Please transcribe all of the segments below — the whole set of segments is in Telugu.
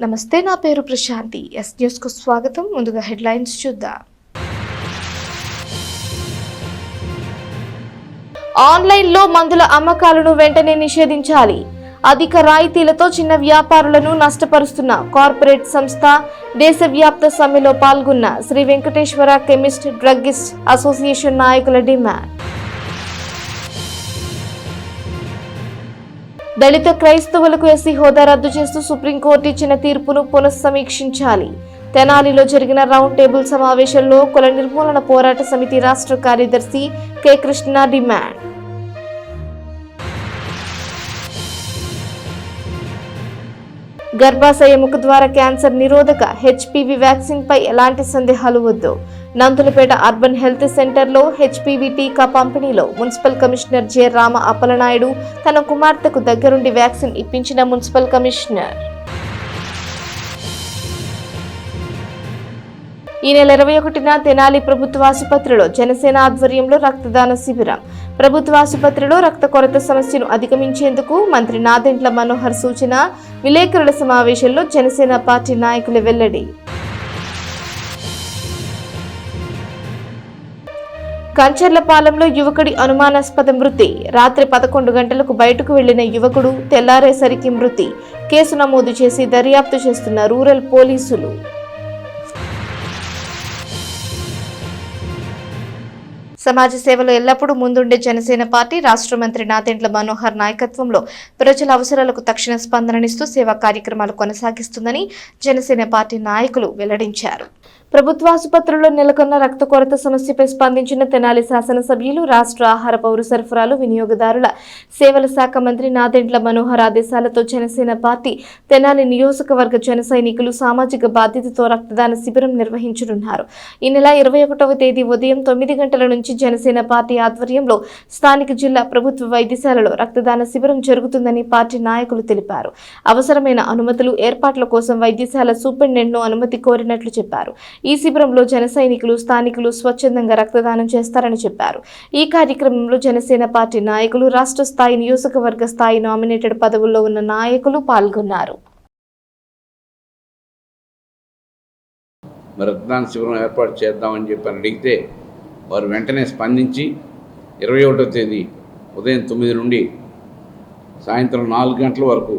నమస్తే, నా పేరు ప్రశాంతి. ఎస్ న్యూస్ కు స్వాగతం. ముందుగా హెడ్లైన్స్ చూద్దాం. ఆన్లైన్లో మందుల అమ్మకాలను వెంటనే నిషేధించాలి. అధిక రాయితీలతో చిన్న వ్యాపారులను నష్టపరుస్తున్న కార్పొరేట్ సంస్థ దేశవ్యాప్త సమ్మెలో పాల్గొన్న Shri Venkateswara chemist druggist association నాయకుల డిమాండ్. దళిత క్రైస్తవులకు ఎస్సీ హోదా రద్దు చేస్తూ సుప్రీంకోర్టు ఇచ్చిన తీర్పును పునఃసమీక్షించాలి. తెనాలిలో జరిగిన రౌండ్ టేబుల్ సమావేశంలో కుల నిర్మూలన పోరాట సమితి రాష్ట్ర కార్యదర్శి కె కృష్ణ డిమాండ్. గర్భాశయ ముఖద్వార క్యాన్సర్ నిరోధక హెచ్పివి వ్యాక్సిన్ పై ఎలాంటి సందేహాలు వద్దు. నందులపేట అర్బన్ హెల్త్ సెంటర్లో హెచ్పివి టీకా పంపిణీలో municipal commissioner J Rama Appalanaidu తన కుమార్తెకు దగ్గరుండి వ్యాక్సిన్ ఇప్పించిన మున్సిపల్ కమిషనర్. ఈ నెల 21న తెనాలి ప్రభుత్వ ఆసుపత్రిలో జనసేన ఆధ్వర్యంలో రక్తదాన శిబిరం. ప్రభుత్వ ఆసుపత్రిలో రక్త కొరత సమస్యను అధిగమించేందుకు మంత్రి నాదెండ్ల మనోహర్ సూచన. విలేకరుల సమావేశంలో జనసేన పార్టీ నాయకులు వెల్లడి. కంచర్లపాలెంలో యువకుడి అనుమానాస్పద మృతి. రాత్రి 11 గంటలకు బయటకు వెళ్లిన యువకుడు తెల్లారేసరికి మృతి. కేసు నమోదు చేసి దర్యాప్తు చేస్తున్న రూరల్ పోలీసులు. సమాజ సేవలో ఎల్లప్పుడూ ముందుండే జనసేన పార్టీ రాష్ట్ర మంత్రి నాదెండ్ల మనోహర్ నాయకత్వంలో ప్రజల అవసరాలకు తక్షణ స్పందననిస్తూ సేవా కార్యక్రమాలు కొనసాగిస్తుందని జనసేన పార్టీ నాయకులు వెల్లడించారు. ప్రభుత్వ ఆసుపత్రుల్లో నెలకొన్న రక్త కొరత సమస్యపై స్పందించిన తెనాలి శాసనసభ్యులు, రాష్ట్ర ఆహార పౌర సరఫరాలు వినియోగదారుల సేవల శాఖ మంత్రి నాదెండ్ల మనోహర్ ఆదేశాలతో జనసేన పార్టీ తెనాలి నియోజకవర్గ జన సైనికులు సామాజిక బాధ్యతతో రక్తదాన శిబిరం నిర్వహించనున్నారు. ఈ నెల 21వ తేదీ ఉదయం 9 గంటల నుంచి జనసేన పార్టీ ఆధ్వర్యంలో స్థానిక జిల్లా ప్రభుత్వ వైద్యశాలలో రక్తదాన శిబిరం జరుగుతుందని పార్టీ నాయకులు తెలిపారు. అవసరమైన అనుమతులు, ఏర్పాట్ల కోసం వైద్యశాల సూపరింటెండెంట్ను అనుమతి కోరినట్లు చెప్పారు. ఈ శిబిరంలో జన సైనికులు, స్థానికులు స్వచ్ఛందంగా రక్తదానం చేస్తారని చెప్పారు. ఈ కార్యక్రమంలో జనసేన పార్టీ నాయకులు, రాష్ట్ర స్థాయి, నియోజకవర్గ స్థాయి నామినేటెడ్ పదవుల్లో ఉన్న నాయకులు పాల్గొన్నారు. రక్తదాన శిబిరం ఏర్పాటు చేద్దామని చెప్పి అడిగితే వారు వెంటనే స్పందించి 21వ తేదీ ఉదయం 9 నుండి సాయంత్రం 4 గంటల వరకు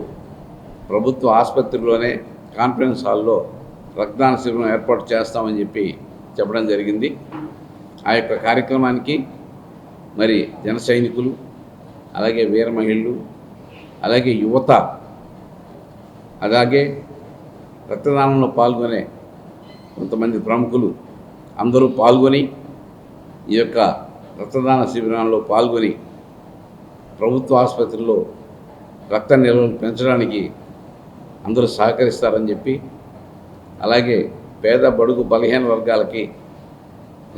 ప్రభుత్వ ఆసుపత్రిలోనే కాన్ఫరెన్స్ హాల్లో రక్తదాన శిబిరం ఏర్పాటు చేస్తామని చెప్పి చెప్పడం జరిగింది. ఆ యొక్క కార్యక్రమానికి మరి జన సైనికులు, అలాగే వీర మహిళలు, అలాగే యువత, అలాగే రక్తదానంలో పాల్గొనే కొంతమంది ప్రముఖులు అందరూ పాల్గొని ఈ యొక్క రక్తదాన శిబిరాల్లో పాల్గొని ప్రభుత్వ ఆసుపత్రిలో రక్త నిల్వలు పెంచడానికి అందరూ సహకరిస్తారని చెప్పి, అలాగే పేద బడుగు బలహీన వర్గాలకి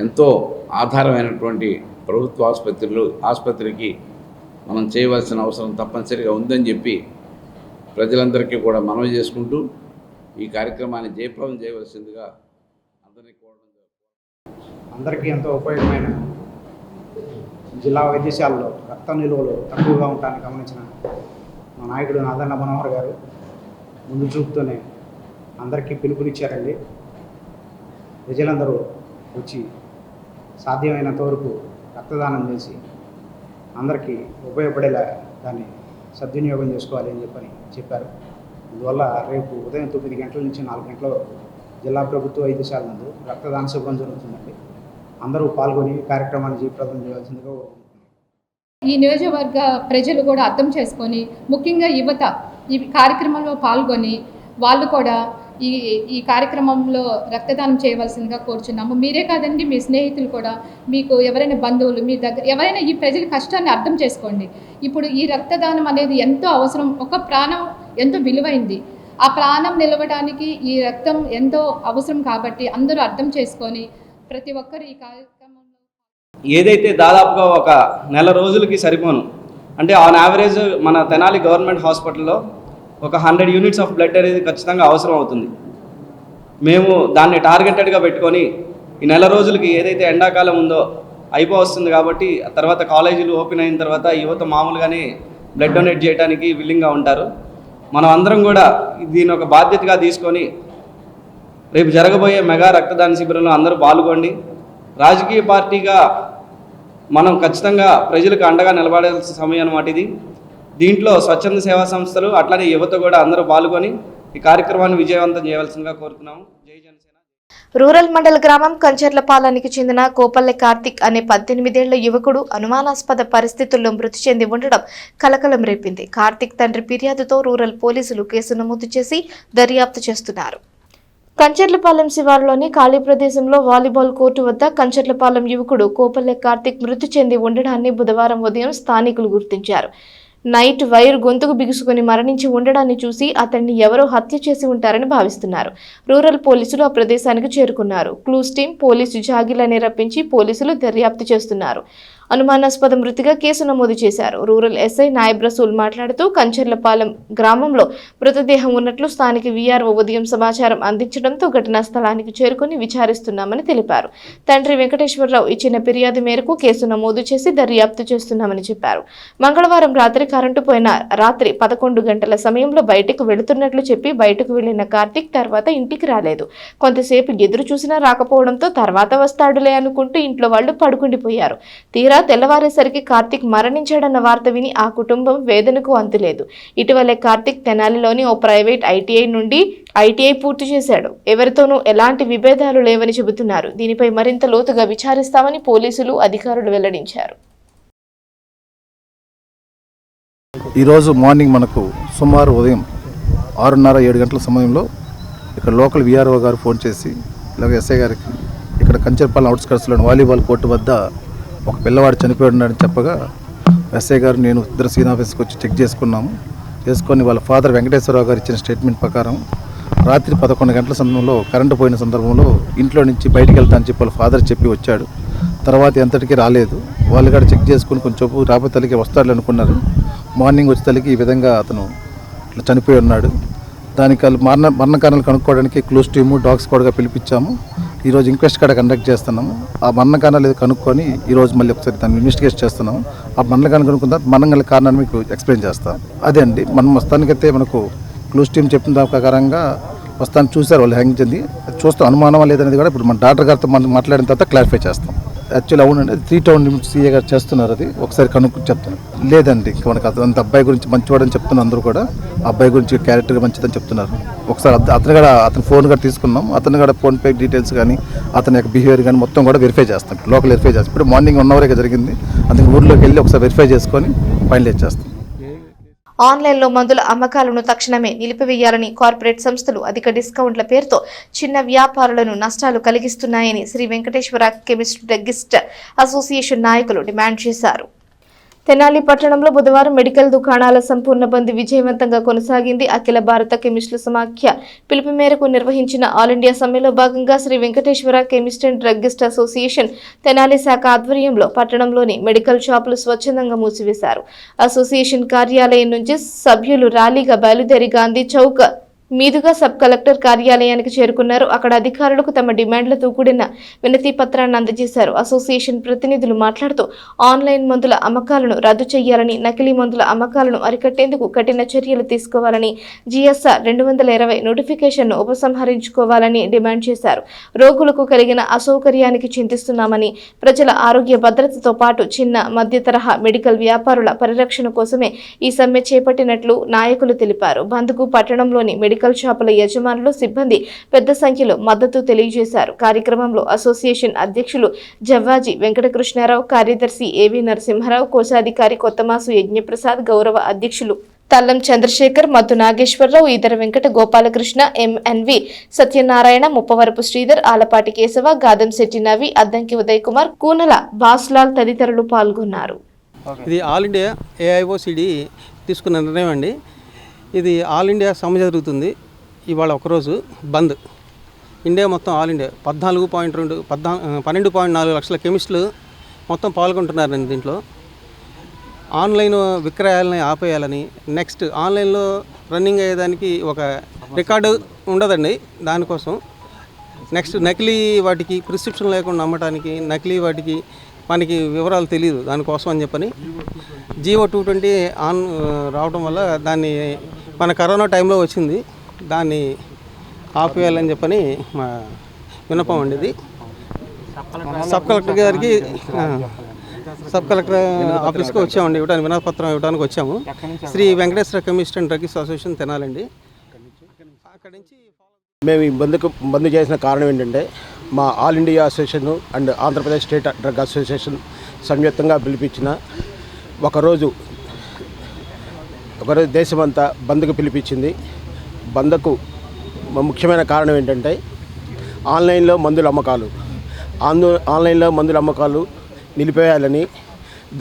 ఎంతో ఆధారమైనటువంటి ప్రభుత్వ ఆసుపత్రికి మనం చేయవలసిన అవసరం తప్పనిసరిగా ఉందని చెప్పి ప్రజలందరికీ కూడా మనవి చేసుకుంటూ ఈ కార్యక్రమాన్ని జయప్రదం చేయవలసిందిగా అందరినీ కోరడం జరుగుతుంది. అందరికీ ఎంతో ఉపయోగమైన జిల్లా వైద్యశాలలో రక్త నిల్వలు తక్కువగా ఉండటాన్ని గమనించిన మా నాయకుడు నాదెండ్ల మనోహర్ గారు ముందు చూపుతూనే అందరికీ పిలుపునిచ్చారండి. ప్రజలందరూ వచ్చి సాధ్యమైనంత వరకు రక్తదానం చేసి అందరికీ ఉపయోగపడేలా దాన్ని సద్వినియోగం చేసుకోవాలి అని చెప్పారు. అందువల్ల రేపు ఉదయం 9 గంటల నుంచి 4 గంటల వరకు జిల్లా ప్రభుత్వ వైద్యశాల నందు రక్తదాన శిబిరం జరుగుతుందండి. అందరూ పాల్గొని కార్యక్రమాన్ని జయప్రదం చేయాల్సిందిగా ఈ నియోజకవర్గ ప్రజలు కూడా అర్థం చేసుకొని, ముఖ్యంగా యువత ఈ కార్యక్రమంలో పాల్గొని వాళ్ళు కూడా ఈ కార్యక్రమంలో రక్తదానం చేయవలసిందిగా కోరుచున్నాము. మీరే కాదండి, మీ స్నేహితులు కూడా, మీకు ఎవరైనా బంధువులు, మీ దగ్గర ఎవరైనా ఈ ప్రజల కష్టాన్ని అర్థం చేసుకోండి. ఇప్పుడు ఈ రక్తదానం అనేది ఎంతో అవసరం. ఒక ప్రాణం ఎంతో విలువైంది. ఆ ప్రాణం నిలవడానికి ఈ రక్తం ఎంతో అవసరం కాబట్టి అందరూ అర్థం చేసుకొని ప్రతి ఒక్కరు ఈ కార్యక్రమంలో ఏదైతే దాదాపుగా ఒక నెల రోజులకి సరిపోను, అంటే ఆన్ యావరేజ్ మన తెనాలి గవర్నమెంట్ హాస్పిటల్లో ఒక 100 యూనిట్స్ ఆఫ్ బ్లడ్ అనేది ఖచ్చితంగా అవసరం అవుతుంది. మేము దాన్ని టార్గెటెడ్గా పెట్టుకొని ఈ నెల రోజులకి ఏదైతే ఎండాకాలం ఉందో అయిపోవస్తుంది కాబట్టి తర్వాత కాలేజీలు ఓపెన్ అయిన తర్వాత యువత మామూలుగానే బ్లడ్ డొనేట్ చేయడానికి విల్లింగ్గా ఉంటారు. మనం అందరం కూడా దీని ఒక బాధ్యతగా తీసుకొని రేపు జరగబోయే మెగా రక్తదాన శిబిరంలో అందరూ పాల్గొండి. రాజకీయ పార్టీగా మనం ఖచ్చితంగా ప్రజలకు అండగా నిలబడాల్సిన సమయం అన్నమాట ఇది. దీంట్లో స్వచ్ఛంద సేవా సంస్థలు అట్లానే యువత కూడా అందరూ పాల్గొని ఈ కార్యక్రమాన్ని విజయవంతం చేయవలసిందిగా కోరుతున్నాము. జై జనసేన. రూరల్ మండల గ్రామం కంచర్లపాలెనికి చెందిన కోపల్లె కార్తిక్ అనే 18 ఏళ్ల యువకుడు అనుమానాస్పద పరిస్థితుల్లో మృతి చెంది ఉండడం కలకలం రేపింది. కార్తిక్ తండ్రి ఫిర్యాదుతో రూరల్ పోలీసులు కేసు నమోదు చేసి దర్యాప్తు చేస్తున్నారు. కంచర్లపాలెం శివారులోని ఖాళీ ప్రదేశంలో వాలీబాల్ కోర్టు వద్ద కంచర్లపాలెం యువకుడు కోపల్లె కార్తిక్ మృతి చెంది ఉండడాన్ని బుధవారం ఉదయం స్థానికులు గుర్తించారు. నైట్ వైర్ గొంతుకు బిగుసుకుని మరణించి ఉండడాన్ని చూసి అతన్ని ఎవరో హత్య చేసి ఉంటారని భావిస్తున్నారు. రూరల్ పోలీసులు ఆ ప్రదేశానికి చేరుకున్నారు. క్లూస్ టీం, పోలీసు జాగిలని రప్పించి పోలీసులు దర్యాప్తు చేస్తున్నారు. అనుమానాస్పద మృతిగా కేసు నమోదు చేశారు. రూరల్ ఎస్ఐ నాయబ్ రసూల్ మాట్లాడుతూ కంచర్లపాలెం గ్రామంలో మృతదేహం ఉన్నట్లు స్థానిక వీఆర్ఓ ఉదయం సమాచారం అందించడంతో ఘటనా స్థలానికి చేరుకుని విచారిస్తున్నామని తెలిపారు. తండ్రి వెంకటేశ్వరరావు ఇచ్చిన ఫిర్యాదు మేరకు కేసు నమోదు చేసి దర్యాప్తు చేస్తున్నామని చెప్పారు. మంగళవారం రాత్రి కరెంటు పోయిన రాత్రి 11 గంటల సమయంలో బయటకు వెళుతున్నట్లు చెప్పి బయటకు వెళ్లిన కార్తిక్ తర్వాత ఇంటికి రాలేదు. కొంతసేపు ఎదురు చూసినా రాకపోవడంతో తర్వాత వస్తాడులే అనుకుంటూ ఇంట్లో వాళ్ళు పడుకుండిపోయారు. తీరా తెల్లవారేసరికి కార్తిక్ మరణించాడన్న వార్త విని ఆ కుటుంబం వేదనకు అంతులేదు. ఇటీవలే కార్తిక్ తెనాలిలోని ఓ ప్రైవేట్ ఐటీఐ పూర్తి చేశాడు. ఎవరితోనూ ఎలాంటి విభేదాలు లేవని చెబుతున్నారు. దీనిపై మరింత లోతుగా విచారిస్తామని పోలీసులు అధికారులు వెల్లడించారు. ఈరోజు మార్నింగ్ మనకు సుమారు ఉదయం 6:30-7 గంటల సమయంలో ఇక్కడ లోకల్ వీఆర్ఓ గారు ఫోన్ చేసి ఇలాగ ఎస్ఐ గారికి ఇక్కడ కంచర్పాలెం అవుట్స్కర్ట్స్లోని వాలీబాల్ కోర్టు వద్ద ఒక పిల్లవాడు చనిపోయి ఉన్నాడని చెప్పగా ఎస్ఐ గారు నేను ఇద్దరు సీన్ ఆఫీస్కి వచ్చి చెక్ చేసుకొని వాళ్ళ ఫాదర్ వెంకటేశ్వరరావు గారు ఇచ్చిన స్టేట్మెంట్ ప్రకారం రాత్రి 11 గంటల సమయంలో కరెంటు పోయిన సందర్భంలో ఇంట్లో నుంచి బయటికి వెళ్తానని చెప్పి వాళ్ళ ఫాదర్ చెప్పి వచ్చాడు. తర్వాత ఎంతటికీ రాలేదు. వాళ్ళు కూడా చెక్ చేసుకుని కొంచెం రాబోయే తల్లికి వస్తాడు అనుకున్నారు. మార్నింగ్ వచ్చే తల్లికి ఈ విధంగా అతను ఇట్లా చనిపోయి ఉన్నాడు. దానికి మరణ కారణాలు కనుక్కోవడానికి క్లూస్ టీము, డాగ్ స్క్వాడ్గా పిలిపించాము. ఈరోజు ఇంక్వెస్ట్ కూడా కండక్ట్ చేస్తున్నాము. ఆ మరణ కారణాలు ఏదో కనుక్కొని ఈరోజు మళ్ళీ ఒకసారి దాన్ని ఇన్వెస్టిగేట్ చేస్తున్నాము. ఆ మరణ కారణం కనుక్కున్న తర్వాత మరణ గల కారణాన్ని మీకు ఎక్స్ప్లెయిన్ చేస్తాం. అదే అండి, మనం మొత్తానికైతే మనకు క్లూస్ టీం చెప్పిన దాని ప్రకారంగా వస్తాను చూశారు వాళ్ళు హ్యాంగ్ చెంది చూస్తాం. అనుమానం లేదనేది కూడా ఇప్పుడు మన డాక్టర్ గారితో మనం మాట్లాడిన తర్వాత క్లారిఫై చేస్తాం. యాక్చువల్లీ అవునండి, 3 టౌన్ లిమిట్స్ సీఏ గారు చేస్తున్నారు. అది ఒకసారి కనుక్కు చెప్తాను. లేదండి, ఇంకా మనకు అంత అబ్బాయి గురించి మంచివాడని చెప్తున్నారు. అందరూ కూడా అబ్బాయి గురించి క్యారెక్టర్ మంచిదని చెప్తున్నారు. ఒకసారి అతని ఫోన్ కూడా తీసుకున్నాం. అతను కూడా ఫోన్పే డీటెయిల్స్ కానీ అతని యొక్క బిహేవియర్ కానీ మొత్తం కూడా వెరిఫై చేస్తాం. లోకల్ వెరిఫై చేస్తాం. ఇప్పుడు మార్నింగ్ 1 అవర్ జరిగింది. అందుకే ఊర్లోకి వెళ్ళి ఒకసారి వెరిఫై చేసుకొని ఫైనలైజ్ చేస్తాం. ఆన్లైన్లో మందుల అమ్మకాలను తక్షణమే నిలిపివేయాలని కార్పొరేట్ సంస్థలు అధిక డిస్కౌంట్ల పేరుతో చిన్న వ్యాపారులను నష్టాలు కలిగిస్తున్నాయని Shri Venkateswara chemist druggist association నాయకులు డిమాండ్ చేశారు. తెనాలి పట్టణంలో బుధవారం మెడికల్ దుకాణాల సంపూర్ణ బంద్ విజయవంతంగా కొనసాగింది. అఖిల భారత కెమిస్టుల సమాఖ్య పిలుపు మేరకు నిర్వహించిన ఆల్ ఇండియా సమ్మెలో భాగంగా Shri Venkateswara chemist and druggist association Tenali శాఖ ఆధ్వర్యంలో పట్టణంలోని మెడికల్ షాపులు స్వచ్ఛందంగా మూసివేశారు. అసోసియేషన్ కార్యాలయం నుంచి సభ్యులు ర్యాలీగా బయలుదేరి గాంధీ చౌక్ మీదుగా సబ్ కలెక్టర్ కార్యాలయానికి చేరుకున్నారు. అక్కడ అధికారులకు తమ డిమాండ్లతో కూడిన వినతి పత్రాన్ని అందజేశారు. అసోసియేషన్ ప్రతినిధులు మాట్లాడుతూ ఆన్లైన్ మందుల అమ్మకాలను రద్దు చేయాలని, నకిలీ మందుల అమ్మకాలను అరికట్టేందుకు కఠిన చర్యలు తీసుకోవాలని, జిఎస్ఆర్ 220 నోటిఫికేషన్ను ఉపసంహరించుకోవాలని డిమాండ్ చేశారు. రోగులకు కలిగిన అసౌకర్యానికి చింతిస్తున్నామని, ప్రజల ఆరోగ్య భద్రతతో పాటు చిన్న మధ్య తరహా మెడికల్ వ్యాపారుల పరిరక్షణ కోసమే ఈ సమ్మె చేపట్టినట్లు నాయకులు తెలిపారు. బంద్కు పట్టణంలోని మెడికల్ షాపుల యజమానులు, సిబ్బంది పెద్ద సంఖ్యలో మద్దతు తెలియజేశారు. కార్యక్రమంలో అసోసియేషన్ అధ్యక్షులు జవ్వాజీ వెంకటకృష్ణారావు, కార్యదర్శి ఏవి నరసింహారావు, కోశాధికారి కొత్తమాసు యజ్ఞప్రసాద్, గౌరవ అధ్యక్షులు తల్లం చంద్రశేఖర్, మద్దు నాగేశ్వరరావు, ఈదర వెంకట గోపాలకృష్ణ, ఎంఎన్వి సత్యనారాయణ, ముప్పవరపు శ్రీధర్, ఆలపాటి కేశవ, గాదంశెట్టి నవి, అద్దంకి ఉదయ్ కుమార్, కూనల బాస్లాల్ తదితరులు పాల్గొన్నారు. ఇది ఆల్ ఇండియా ఏఐఓసిడి తీసుకున్న నిర్ణయం అండి. ఇది ఆల్ ఇండియా సమ్మె జరుగుతుంది. ఇవాళ ఒకరోజు బంద్. ఇండియా మొత్తం ఆల్ ఇండియా 12.4 లక్షల కెమిస్టులు మొత్తం పాల్గొంటున్నారండి. దీంట్లో ఆన్లైన్ విక్రయాలని ఆపేయాలని, నెక్స్ట్ ఆన్లైన్లో రన్నింగ్ అయ్యేదానికి ఒక రికార్డు ఉండదండి. దానికోసం నెక్స్ట్ నకిలీ వాటికి ప్రిస్క్రిప్షన్ లేకుండా అమ్మటానికి, నకిలీ వాటికి మనకి వివరాలు తెలియదు. దానికోసం అని చెప్పని GO 220 రావడం వల్ల దాన్ని మన కరోనా టైంలో వచ్చింది, దాన్ని ఆపేయాలని చెప్పని మా విన్నపం అండి. ఇది సబ్ కలెక్టర్ గారికి సబ్ కలెక్టర్ ఆఫీస్కి వచ్చామండి, ఇవ్వడానికి వినతిపత్రం ఇవ్వడానికి వచ్చాము. Shri Venkateswara chemist and drugs association తెనాలండి. అక్కడి నుంచి మేము ఈ బంద్ చేసిన కారణం ఏంటంటే మా all India association and Andhra Pradesh state drug association సంయుక్తంగా పిలిపించిన ఒకరోజు దేశమంతా బంద్కు పిలిపించింది. బంద్కు ముఖ్యమైన కారణం ఏంటంటే ఆన్లైన్లో మందుల అమ్మకాలు నిలిపేయాలని,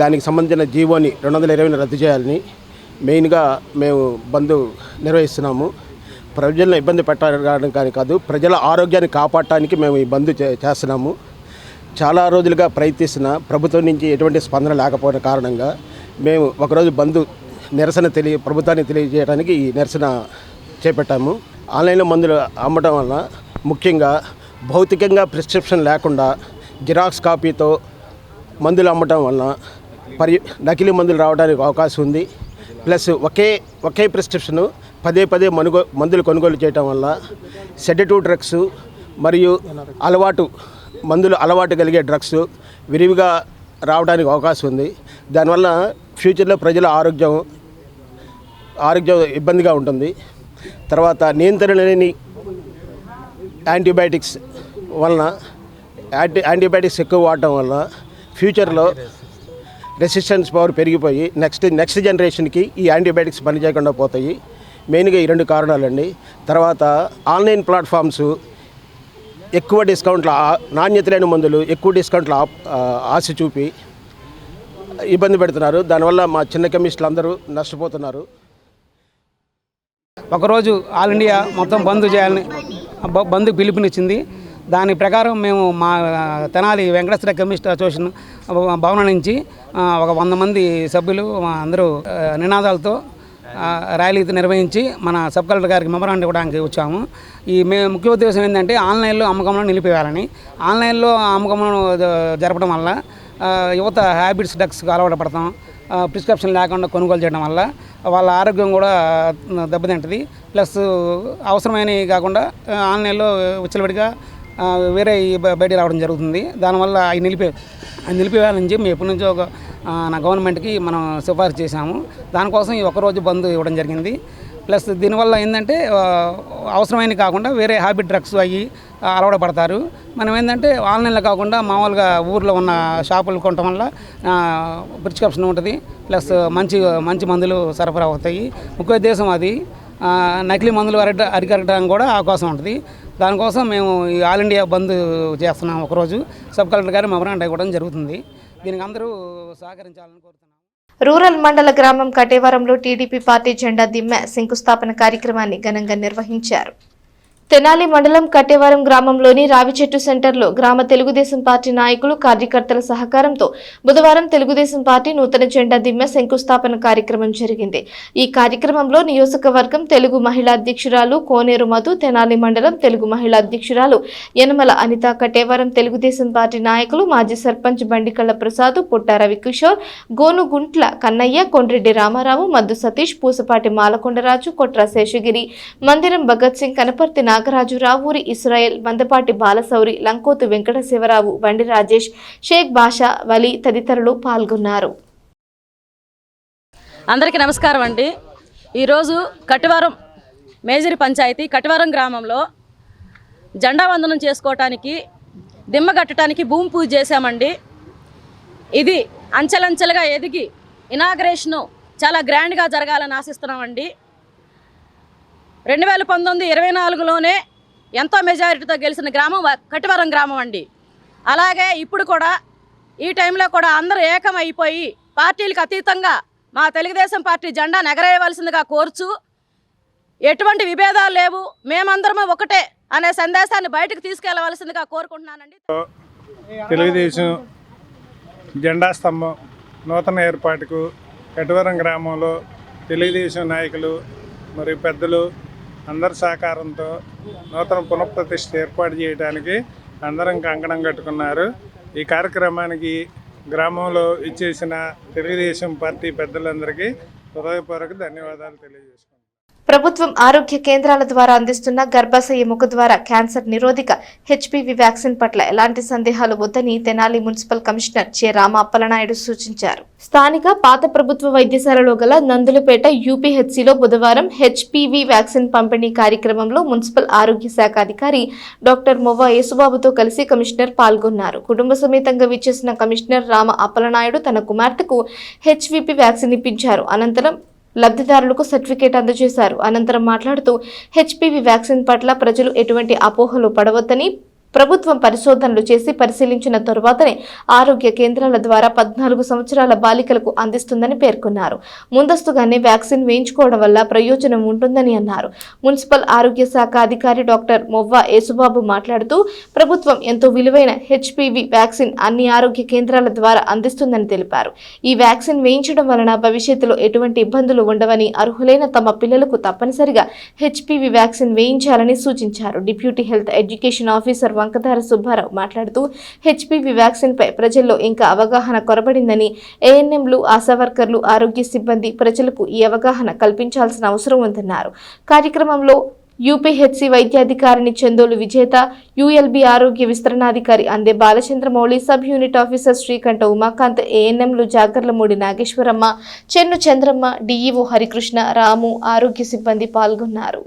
దానికి సంబంధించిన జీవోని 220ని రద్దు చేయాలని మెయిన్గా మేము బంద్ నిర్వహిస్తున్నాము. ప్రజలను ఇబ్బంది పెట్టడానికి కాదు, ప్రజల ఆరోగ్యాన్ని కాపాడటానికి మేము ఈ బంద్ చేస్తున్నాము. చాలా రోజులుగా ప్రయత్నిస్తున్న ప్రభుత్వం నుంచి ఎటువంటి స్పందన లేకపోయిన కారణంగా మేము ఒకరోజు బంద్ నిరసన ప్రభుత్వాన్ని తెలియజేయడానికి ఈ నిరసన చేపట్టాము. ఆన్లైన్లో మందులు అమ్మటం వల్ల ముఖ్యంగా భౌతికంగా ప్రిస్క్రిప్షన్ లేకుండా జిరాక్స్ కాపీతో మందులు అమ్మటం వలన నకిలీ మందులు రావడానికి అవకాశం ఉంది. ప్లస్ ఒకే ప్రిస్క్రిప్షను పదే మందులు కొనుగోలు చేయటం వల్ల సెడేటివ్ డ్రగ్స్ మరియు అలవాటు కలిగే డ్రగ్స్ విరివిగా రావడానికి అవకాశం ఉంది. దానివల్ల ఫ్యూచర్లో ప్రజల ఆరోగ్యం ఇబ్బందిగా ఉంటుంది. తర్వాత నియంత్రణ లేని యాంటీబయాటిక్స్ ఎక్కువ వాడటం వల్ల ఫ్యూచర్లో రెసిస్టెన్స్ పవర్ పెరిగిపోయి నెక్స్ట్ జనరేషన్కి ఈ యాంటీబయాటిక్స్ పనిచేయకుండా పోతాయి. మెయిన్గా ఈ 2 కారణాలండి. తర్వాత ఆన్లైన్ ప్లాట్ఫామ్స్ ఎక్కువ డిస్కౌంట్ల నాణ్యత లేని మందులు ఎక్కువ డిస్కౌంట్ల ఆశ చూపి ఇబ్బంది పెడుతున్నారు. దానివల్ల మా చిన్న కెమిస్టులు అందరూ నష్టపోతున్నారు. ఒకరోజు ఆల్ ఇండియా మొత్తం బంద్ పిలుపునిచ్చింది. దాని ప్రకారం మేము మా తెనాలి వెంకటేశ్వర కెమిస్ట్ అసోసియేషన్ భవనం నుంచి ఒక 100 మంది సభ్యులు అందరూ నినాదాలతో ర్యాలీతో నిర్వహించి మన సబ్ కలెక్టర్ గారికి మెమరాండం ఇవ్వడానికి వచ్చాము. ముఖ్య ఉద్దేశం ఏంటంటే ఆన్లైన్లో అమ్మకంలో నిలిపివేయాలని. ఆన్లైన్లో అమ్మకంలో జరపడం వల్ల యువత హ్యాబిట్స్ డ్రగ్స్కి అలవాటు పడతాం, ప్రిస్క్రిప్షన్ లేకుండా కొనుగోలు చేయడం వల్ల వాళ్ళ ఆరోగ్యం కూడా దెబ్బతింటుంది. ప్లస్ అవసరమైనవి కాకుండా ఆన్లైన్లో విచ్చలవిడిగా వేరే బయట రావడం జరుగుతుంది. దానివల్ల అవి నిలిపేయాలని చెప్పి మేము ఎప్పటి నుంచో నా గవర్నమెంట్కి మనం సిఫార్సు చేశాము. దానికోసం ఈ ఒకరోజు బంద్ ఇవ్వడం జరిగింది. ప్లస్ దీనివల్ల ఏంటంటే అవసరమైనవి కాకుండా వేరే హ్యాబిట్ డ్రగ్స్ అయ్యి అలవాటు పడతారు. మనం ఏంటంటే ఆన్లైన్లో కాకుండా మామూలుగా ఊర్లో ఉన్న షాపులు కొనటం వల్ల ప్రిస్క్రిప్షన్ ఉంటుంది. ప్లస్ మంచి మందులు సరఫరా అవుతాయి. ముఖ్య ఉద్దేశం అది నకిలీ మందులు అరికట్టడానికి కూడా అవకాశం ఉంటుంది. దానికోసం మేము ఈ ఆల్ ఇండియా బంద్ చేస్తున్నాం. ఒకరోజు సబ్ కలెక్టర్ గారు మెమరాండం ఇవ్వడం జరుగుతుంది. దీనికి అందరూ సహకరించాలని కోరుతున్నాం. రూరల్ మండల గ్రామం కటేవరంలో టీడీపీ పార్టీ జెండా దిమ్మె శంకుస్థాపన కార్యక్రమాన్ని ఘనంగా నిర్వహించారు. తెనాలి మండలం కట్టేవరం గ్రామంలోని రావిచెట్టు సెంటర్లో గ్రామ తెలుగుదేశం పార్టీ నాయకులు కార్యకర్తల సహకారంతో బుధవారం తెలుగుదేశం పార్టీ నూతన జెండా దిమ్మె శంకుస్థాపన కార్యక్రమం జరిగింది. ఈ కార్యక్రమంలో నియోజకవర్గం తెలుగు మహిళా అధ్యక్షురాలు కోనేరు మధు, తెనాలి మండలం తెలుగు మహిళా అధ్యక్షురాలు యనమల అనిత, కట్టేవరం తెలుగుదేశం పార్టీ నాయకులు మాజీ సర్పంచ్ బండికళ్ల ప్రసాద్, పుట్ట రవికిషోర్, గోనుగుంట్ల కన్నయ్య, కొండ్రెడ్డి రామారావు, మద్దు సతీష్, పూసపాటి మాలకొండరాజు, కొట్ర శేషగిరి, మందిరం భగత్ సింగ్, కనపర్తి నాగరాజు, రావూరి ఇస్రాయల్, మందపాటి బాలసౌరి, లంకోతు వెంకటశివరావు, బండి రాజేష్, షేక్ బాషా వలి తదితరులు పాల్గొన్నారు. అందరికీ నమస్కారం అండి. ఈరోజు కట్టవరం మేజర్ పంచాయతీ కట్టవరం గ్రామంలో జెండా వందనం చేసుకోవటానికి దిమ్మ కట్టడానికి భూమి పూజ చేశామండి. ఇది అంచెలంచెలుగా ఎదిగి ఇనాగ్రేషను చాలా గ్రాండ్గా జరగాలని ఆశిస్తున్నామండి. 2019-24లోనే ఎంతో మెజారిటీతో గెలిచిన గ్రామం కట్టవరం గ్రామం అండి. అలాగే ఇప్పుడు కూడా ఈ టైంలో కూడా అందరూ ఏకమైపోయి పార్టీలకు అతీతంగా మా తెలుగుదేశం పార్టీ జెండా ఎగరేయవలసిందిగా కోరుచు, ఎటువంటి విభేదాలు లేవు, మేమందరము ఒకటే అనే సందేశాన్ని బయటకు తీసుకెళ్లవలసిందిగా కోరుకుంటున్నానండి. తెలుగుదేశం జెండా స్తంభం నూతన ఏర్పాటుకు కట్టవరం గ్రామంలో తెలుగుదేశం నాయకులు మరియు పెద్దలు అందరి సహకారంతో నూతన పునఃప్రతిష్ఠ ఏర్పాటు చేయడానికి అందరం కంకణం కట్టుకున్నారు. ఈ కార్యక్రమానికి గ్రామంలో ఇచ్చేసిన తెలుగుదేశం పార్టీ పెద్దలందరికీ హృదయపూర్వక ధన్యవాదాలు తెలియజేసుకుంటున్నాను. ప్రభుత్వం ఆరోగ్య కేంద్రాల ద్వారా అందిస్తున్న గర్భాశయ ముఖ ద్వారా క్యాన్సర్ నిరోధక హెచ్పివి వ్యాక్సిన్ పట్ల ఎలాంటి సందేహాలు వద్దని తెనాలి మున్సిపల్ కమిషనర్ చె రామ అప్పలనాయుడు సూచించారు. స్థానిక పాత ప్రభుత్వ వైద్యశాలలో గల నందులపేట యూపీహెచ్సిలో బుధవారం హెచ్పివి వ్యాక్సిన్ పంపిణీ కార్యక్రమంలో మున్సిపల్ ఆరోగ్య శాఖ అధికారి డాక్టర్ మొవ్వ యేసుబాబుతో కలిసి కమిషనర్ పాల్గొన్నారు. కుటుంబ సమేతంగా విచ్చేసిన కమిషనర్ రామ అప్పలనాయుడు తన కుమార్తెకు హెచ్పివి వ్యాక్సిన్ ఇప్పించారు. అనంతరం లబ్ధిదారులకు సర్టిఫికేట్ అందజేశారు. అనంతరం మాట్లాడుతూ హెచ్పివి వ్యాక్సిన్ పట్ల ప్రజలు ఎటువంటి అపోహలు పడవద్దని, ప్రభుత్వం పరిశోధనలు చేసి పరిశీలించిన తరువాతనే ఆరోగ్య కేంద్రాల ద్వారా 14 సంవత్సరాల బాలికలకు అందిస్తుందని పేర్కొన్నారు. ముందస్తుగానే వ్యాక్సిన్ వేయించుకోవడం వల్ల ప్రయోజనం ఉంటుందని అన్నారు. మున్సిపల్ ఆరోగ్య శాఖ అధికారి డాక్టర్ మొవ్వ యేసుబాబు మాట్లాడుతూ ప్రభుత్వం ఎంతో విలువైన హెచ్పివి వ్యాక్సిన్ అన్ని ఆరోగ్య కేంద్రాల ద్వారా అందిస్తుందని తెలిపారు. ఈ వ్యాక్సిన్ వేయించడం వలన భవిష్యత్తులో ఎటువంటి ఇబ్బందులు ఉండవని, అర్హులైన తమ పిల్లలకు తప్పనిసరిగా హెచ్పివి వ్యాక్సిన్ వేయించాలని సూచించారు. Deputy health education officer Vankadara Subbarao మాట్లాడుతూ హెచ్పివి వ్యాక్సిన్ పై ప్రజల్లో ఇంకా అవగాహన కొరబడిందని, ఏఎన్ఎంలు, ఆశా వర్కర్లు, ఆరోగ్య సిబ్బంది ప్రజలకు ఈ అవగాహన కల్పించాల్సిన అవసరం ఉందన్నారు. కార్యక్రమంలో యూపీహెచ్సి వైద్యాధికారిని చందోలు విజేత, యూఎల్బీ ఆరోగ్య విస్తరణాధికారి Ande Balachandramouli, sub unit officer Srikantha Umakant, ఏఎన్ఎంలు జాగర్లమూడి నాగేశ్వరమ్మ, చెన్ను చంద్రమ్మ, డిఈఓ హరికృష్ణ, రాము, ఆరోగ్య సిబ్బంది పాల్గొన్నారు.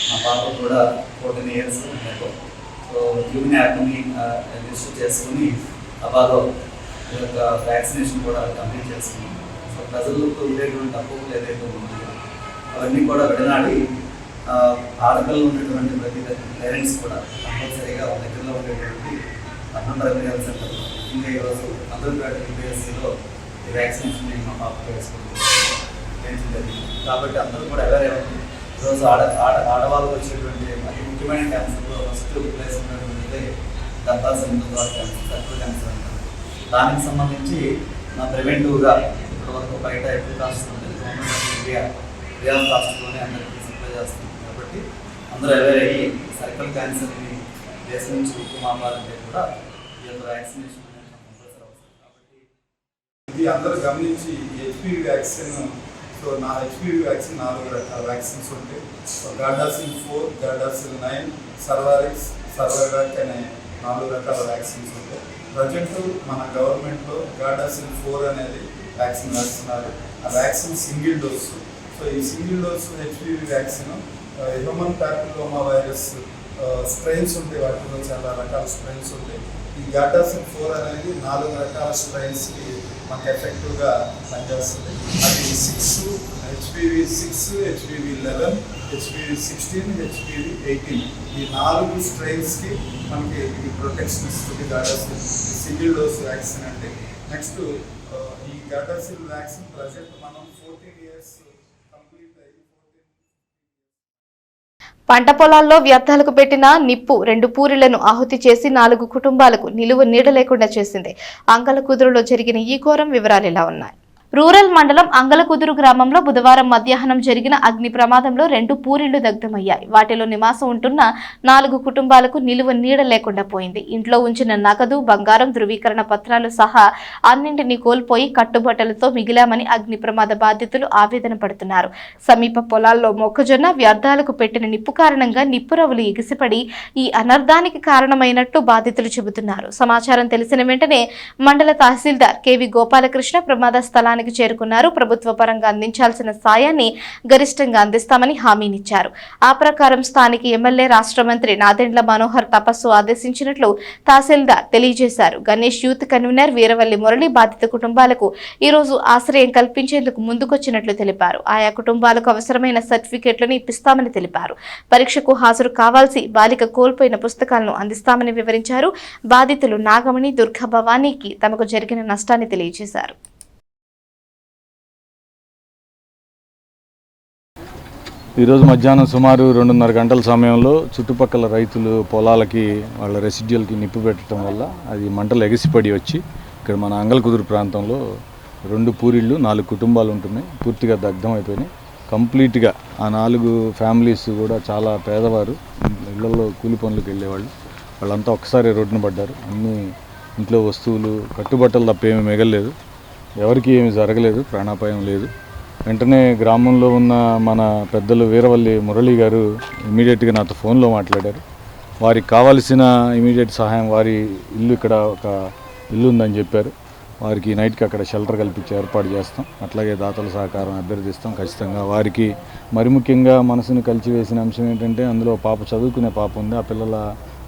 మా పాప కూడా 14 years ఉన్నారు. సో యూనియన్ యాప్ని రిజిస్టర్ చేసుకుని అబాలో ఈ యొక్క వ్యాక్సినేషన్ కూడా కంప్లీట్ చేసుకున్నాం. సో ప్రజలకు ఉండేటువంటి అపోహలు ఏదైతే ఉన్నాయో అవన్నీ కూడా విడనాడి ఆడపిల్లలు ఉండేటువంటి ప్రతి పేరెంట్స్ కూడా కంపల్సరీగా వాళ్ళ దగ్గరలో ఉండేటువంటి అర్బన్ ప్రైమరీ హెల్త్ సెంటర్, ఇంకా ఈరోజు నందులపేట యూపీఎస్సీలో ఈ వ్యాక్సినేషన్ మా పాపకు వేసుకుంటుంది. కాబట్టి అందరూ కూడా ఎవరైనా ఈరోజు ఆడవాళ్ళకు వచ్చేటువంటి అతి ముఖ్యమైన క్యాన్సర్లో ఫస్ట్ ప్లేస్ ఉన్నటువంటిది గర్భాశయ ముఖ క్యాన్సర్, సర్కల్ క్యాన్సర్ అంటారు. దానికి సంబంధించి ప్రివెంటివ్గా ఇప్పటివరకు బయట ఎక్కువ కాస్ట్ ఉంటుంది, government of India free of కాస్ట్లోనే అందరికీ సప్లై చేస్తుంది. కాబట్టి అందరూ ఎవరైనా సర్కల్ క్యాన్సర్ని దేశం నుంచి ఉక్కుమాపాలంటే కూడా ఈ యొక్క వ్యాక్సినేషన్ అనేది కంపల్సరీ అవసరం. కాబట్టి ఇది అందరూ గమనించి హెచ్పివి వ్యాక్సిన్, సో నా హెచ్పివి వ్యాక్సిన్ 4 రకాల వ్యాక్సిన్స్ ఉంటాయి. గార్డాసిల్ 4, గార్డాసిల్ 9, సర్వారిక్స్, సర్వైవాక్ అనే 4 రకాల వ్యాక్సిన్స్ ఉంటాయి. ప్రజెంట్ మన గవర్నమెంట్లో గార్డాసిల్ 4 అనేది వ్యాక్సిన్ వేస్తున్నారు. ఆ వ్యాక్సిన్ సింగిల్ డోసు. సో ఈ single dose HPV vaccine human papilloma virus strains ఉంటాయి, వాటిలో చాలా రకాల స్ట్రెయిన్స్ ఉంటాయి. ఈ గార్డాసిల్ 4 అనేది 4 రకాల స్ట్రెయిన్స్కి మనకు ఎఫెక్టివ్గా పనిచేస్తుంది. అది 6, హెచ్పివి 6, హెచ్పివి 11, హెచ్పివి 16, హెచ్పివి 18 ఈ 4 స్ట్రెయిన్స్కి మనకి ఇది ప్రొటెక్షన్ ఇస్తుంది గార్డాసిల్ సింగిల్ డోస్ వ్యాక్సిన్ అంటే. నెక్స్ట్ ఈ గార్డాసిల్ వ్యాక్సిన్ ప్రజెంట్ మనం 14 years కంప్లీట్ అయ్యి పంట పొలాల్లో వ్యర్థాలకు పెట్టిన నిప్పు 2 పూరిళ్లను ఆహుతి చేసి 4 కుటుంబాలకు నిలువ నీడ లేకుండా చేసింది. అంగలకుదురులో జరిగిన ఈ ఘోరం వివరాలు ఇలా ఉన్నాయి. రూరల్ మండలం అంగలకుదురు గ్రామంలో బుధవారం మధ్యాహ్నం జరిగిన అగ్ని ప్రమాదంలో 2 పూరిళ్లు దగ్ధమయ్యాయి. వాటిలో నివాసం ఉంటున్న 4 కుటుంబాలకు నిలువ నీడ లేకుండా పోయింది. ఇంట్లో ఉంచిన నగదు, బంగారం, ధృవీకరణ పత్రాలు సహా అన్నింటినీ కోల్పోయి కట్టుబట్టలతో మిగిలామని అగ్ని ప్రమాద బాధితులు ఆవేదన పడుతున్నారు. సమీప పొలాల్లో మొక్కజొన్న వ్యర్థాలకు పెట్టిన నిప్పు కారణంగా నిప్పురవ్వులు ఎగిసిపడి ఈ అనర్థానికి కారణమైనట్టు బాధితులు చెబుతున్నారు. సమాచారం తెలిసిన వెంటనే మండల తహసీల్దార్ కేవి గోపాలకృష్ణ ప్రమాద స్థలానికి చేరుకున్నారు. ప్రభుత్వ పరంగా అందించాల్సిన సాయాన్ని గరిష్టంగా అందిస్తామని హామీనిచ్చారు. ఆ ప్రకారం స్థానిక ఎమ్మెల్యే, రాష్ట్ర మంత్రి నాదెండ్ల మనోహర్ తపస్సు ఆదేశించినట్లు తహసీల్దార్ తెలియజేశారు. గణేష్ యూత్ కన్వీనర్ వీరవల్లి మురళి బాధిత కుటుంబాలకు ఈ రోజు ఆశ్రయం కల్పించేందుకు ముందుకొచ్చినట్లు తెలిపారు. ఆయా కుటుంబాలకు అవసరమైన సర్టిఫికెట్లను ఇప్పిస్తామని తెలిపారు. పరీక్షకు హాజరు కావాల్సి బాలిక కోల్పోయిన పుస్తకాలను అందిస్తామని వివరించారు. బాధితులు నాగమణి, దుర్గా భవానీకి తమకు జరిగిన నష్టాన్ని తెలియజేశారు. ఈరోజు మధ్యాహ్నం సుమారు 2:30 గంటల సమయంలో చుట్టుపక్కల రైతులు పొలాలకి వాళ్ళ రెసిడ్యూల్కి నిప్పు పెట్టడం వల్ల అది మంటలు ఎగిసిపడి వచ్చి ఇక్కడ మన అంగలకుదురు ప్రాంతంలో 2 పూరిళ్ళు 4 కుటుంబాలు ఉంటున్నాయి, పూర్తిగా దగ్ధం అయిపోయినాయి. కంప్లీట్గా ఆ 4 ఫ్యామిలీస్ కూడా చాలా పేదవారు, ఇళ్లలో కూలి పనులకు వెళ్ళేవాళ్ళు. వాళ్ళంతా ఒకసారి రోడ్డున పడ్డారు. అన్నీ ఇంట్లో వస్తువులు, కట్టుబట్టలు తప్ప ఏమీ మిగలలేదు. ఎవరికి ఏమీ జరగలేదు, ప్రాణాపాయం లేదు. వెంటనే గ్రామంలో ఉన్న మన పెద్దలు వీరవల్లి మురళి గారు ఇమీడియట్గా నాతో ఫోన్లో మాట్లాడారు. వారికి కావాల్సిన ఇమీడియట్ సహాయం, వారి ఇల్లు ఇక్కడ ఒక ఇల్లు ఉందని చెప్పారు, వారికి నైట్కి అక్కడ షెల్టర్ కల్పించి ఏర్పాటు చేస్తాం. అట్లాగే దాతల సహకారం అభ్యర్థిస్తాం ఖచ్చితంగా. వారికి మరి ముఖ్యంగా మనసును కలిచివేసిన అంశం ఏంటంటే, అందులో పాప చదువుకునే పాప ఉంది, ఆ పిల్లల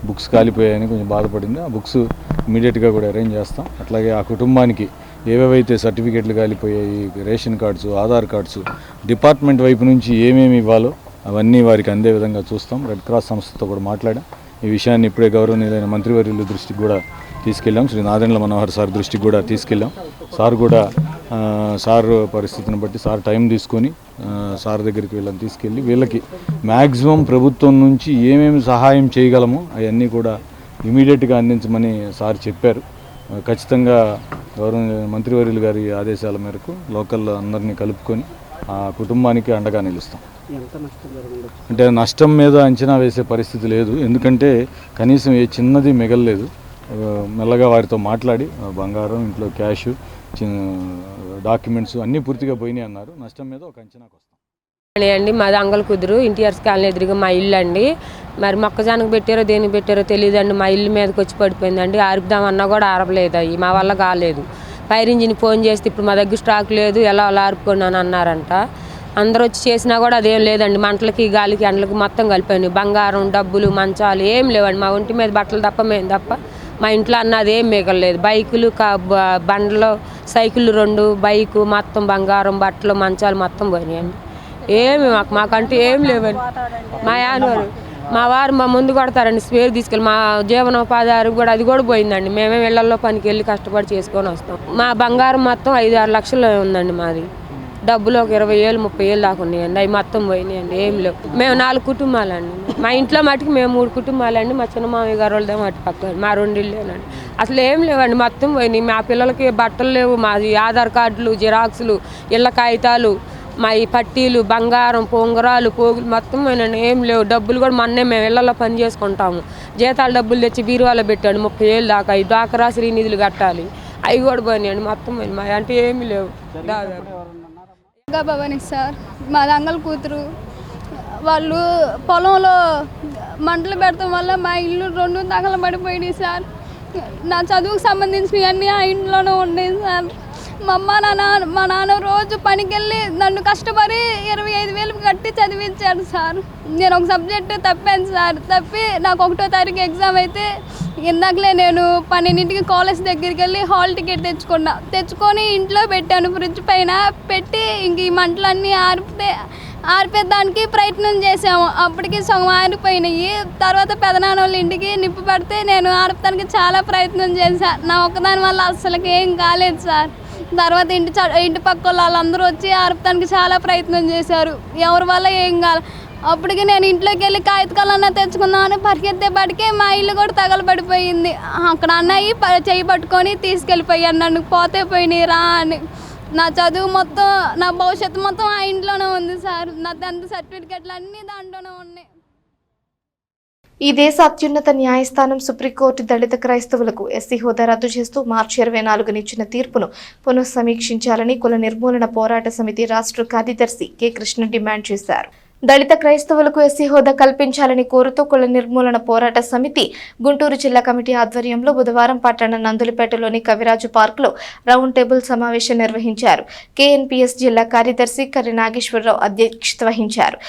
బుక్స్ కాలిపోయాయని కొంచెం బాధపడింది. ఆ బుక్స్ ఇమీడియట్గా కూడా అరేంజ్ చేస్తాం. అట్లాగే ఆ కుటుంబానికి ఏవేవైతే సర్టిఫికేట్లు కాలిపోయాయి, ration cards, Aadhaar cards, department వైపు నుంచి ఏమేమి ఇవ్వాలో అవన్నీ వారికి అందే విధంగా చూస్తాం. రెడ్ క్రాస్ సంస్థతో కూడా మాట్లాడాం. ఈ విషయాన్ని ఇప్పుడే గౌరవనీయులైన మంత్రివర్యుల దృష్టికి కూడా తీసుకెళ్ళాం. శ్రీ నాదెండ్ల మనోహర్ సార్ దృష్టికి కూడా తీసుకెళ్ళాం. సార్ కూడా సార్ పరిస్థితిని బట్టి సార్ టైం తీసుకొని సార్ దగ్గరికి వీళ్ళని తీసుకెళ్ళి వీళ్ళకి మ్యాక్సిమం ప్రభుత్వం నుంచి ఏమేమి సహాయం చేయగలమో అవన్నీ కూడా ఇమీడియట్గా అందించమని సార్ చెప్పారు. ఖచ్చితంగా గౌరవ మంత్రివర్యులు గారి ఆదేశాల మేరకు లోకల్ అందరినీ కలుపుకొని ఆ కుటుంబానికి అండగా నిలుస్తాం. అంటే నష్టం మీద అంచనా వేసే పరిస్థితి లేదు, ఎందుకంటే కనీసం ఏ చిన్నది మిగలలేదు. మెల్లగా వారితో మాట్లాడి బంగారం, ఇంట్లో క్యాష్, డాక్యుమెంట్స్ అన్నీ పూర్తిగా పోయినాయి అన్నారు. నష్టం మీద ఒక అంచనాకు వస్తాం. అండి మాది అంగల్ కుదురు ఎన్టీఆర్ కాలనీ ఎదురుగా మా ఇల్లు అండి. మరి మొక్కజొన్నకు పెట్టారో దేనికి పెట్టారో తెలియదండి. మా ఇల్లు మీదకి వచ్చి పడిపోయిందండి. ఆర్పుదామన్నా కూడా ఆరపలేదు, అవి మా వల్ల కాలేదు. ఫైర్ ఇంజిన్ ఫోన్ చేస్తే ఇప్పుడు మా దగ్గర స్టాక్ లేదు, ఎలా అలా ఆర్పుకున్నాను అన్నారంట. అందరూ వచ్చి చేసినా కూడా అదేం లేదండి. మంటలకి, గాలికి, ఎండలకి మొత్తం కలిపోయినాయి. బంగారం, డబ్బులు, మంచాలు ఏం లేవండి. మా ఒంటి మీద బట్టలు తప్ప మేము తప్ప మా ఇంట్లో అన్నది ఏం మిగలలేదు. బైకులు, బండ్లు, సైకిళ్ళు 2, బైకు మొత్తం బంగారం, బట్టలు, మంచాలు మొత్తం పోయినాయండి. ఏమి మాకంటూ ఏం లేవండి. మా యానవారు మా వారు మా ముందు కొడతారండి, స్పేర్ తీసుకెళ్ళి మా జీవనోపాధి కూడా అది కూడా పోయిందండి. మేమే ఇళ్లలో పనికి వెళ్ళి కష్టపడి చేసుకొని వస్తాం. మా బంగారం మొత్తం 5-6 లక్షలు ఉందండి మాది. డబ్బులు ఒక 20,000, 30,000 దాకా ఉన్నాయండి. అవి మొత్తం పోయినాయండి. ఏం లేవు. మేము 4 కుటుంబాలండి. మా ఇంట్లో మటుకు మేము 3 కుటుంబాలండి. మా చిన్న మామయ్య గారు వాళ్ళదే మటు పక్కన మా 2 ఇళ్ళేనండి. అసలు ఏం లేవండి, మొత్తం పోయినాయి. మా పిల్లలకి బట్టలు లేవు, మాది ఆధార్ కార్డులు, జిరాక్సులు, ఇళ్ళ కాగితాలు, మా ఈ పట్టీలు, బంగారం, పొంగరాలు, పోగులు మొత్తం పోయినండి. ఏం లేవు. డబ్బులు కూడా మొన్నే మేము ఇళ్లలో పని చేసుకుంటాము. జీతాలు డబ్బులు తెచ్చి బీరువాలో పెట్టాడు 30,000 దాకా. ఈ డ్వాక్రా శ్రీనిధులు కట్టాలి, అవి కూడా పోయినాయండి. మొత్తం పోయినాయి. మా అంటే ఏమి లేవు. భవాని సార్ మాది అంగల్ కూతురు. వాళ్ళు పొలంలో మంటలు పెడతాం వల్ల మా ఇల్లు 2 తగలబడిపోయినాయి సార్. నా చదువుకు సంబంధించినవన్నీ ఆ ఇంట్లోనే ఉండేవి సార్. మా నాన్న రోజు పనికి వెళ్ళి నన్ను కష్టపడి 25,000 కట్టి చదివించాడు సార్. నేను ఒక సబ్జెక్టు తప్పాను సార్. తప్పి నాకు 1వ తారీఖు ఎగ్జామ్ అయితే ఇందాకలే నేను 12ంటికి కాలేజ్ దగ్గరికి వెళ్ళి హాల్ టికెట్ తెచ్చుకొని ఇంట్లో పెట్టాను. ఫ్రిడ్జ్ పైన పెట్టి ఇంక ఈ మంటలన్నీ ఆర్పేదానికి ప్రయత్నం చేసాము. అప్పటికి సగం ఆరిపోయినాయి. తర్వాత పెదనాన్న వాళ్ళ ఇంటికి నిప్పు పడితే నేను ఆర్పడానికి చాలా ప్రయత్నం చేశాను. నా ఒక్కదాని వల్ల అస్సలకి ఏం కాలేదు సార్. తర్వాత ఇంటి పక్క వాళ్ళందరూ వచ్చి ఆర్పడానికి చాలా ప్రయత్నం చేశారు. ఎవరి వల్ల ఏం కాదు. అప్పటికి నేను ఇంట్లోకి వెళ్ళి కాగితకాలన్నా తెచ్చుకుందామని పరిగెత్తేపటికే మా ఇల్లు కూడా తగలబడిపోయింది. అక్కడ అన్నయ్య చెయ్యి పట్టుకొని తీసుకెళ్ళిపోయాను. నన్ను పోతే పోయినాయి రా అని. నా చదువు మొత్తం, నా భవిష్యత్తు మొత్తం ఆ ఇంట్లోనే ఉంది సార్. నా 10th సర్టిఫికెట్లు అన్నీ దాంట్లోనే ఉన్నాయి. ఈ దేశ అత్యున్నత న్యాయస్థానం సుప్రీంకోర్టు దళిత క్రైస్తవులకు ఎస్సీ హోదా రద్దు చేస్తూ మార్చి 24న ఇచ్చిన తీర్పును పునఃసమీక్షించాలని కుల నిర్మూలన పోరాట సమితి రాష్ట్ర కార్యదర్శి కె కృష్ణ డిమాండ్ చేశారు. దళిత క్రైస్తవులకు ఎస్సీ హోదా కల్పించాలని కోరుతూ కుల నిర్మూలన పోరాట సమితి గుంటూరు జిల్లా కమిటీ ఆధ్వర్యంలో బుధవారం పట్టణ నందులపేటలోని కవిరాజు పార్కులో రౌండ్ టేబుల్ సమావేశం నిర్వహించారు. కేఎన్పీఎస్ జిల్లా కార్యదర్శి కర్రి నాగేశ్వరరావు అధ్యక్షత వహించారు.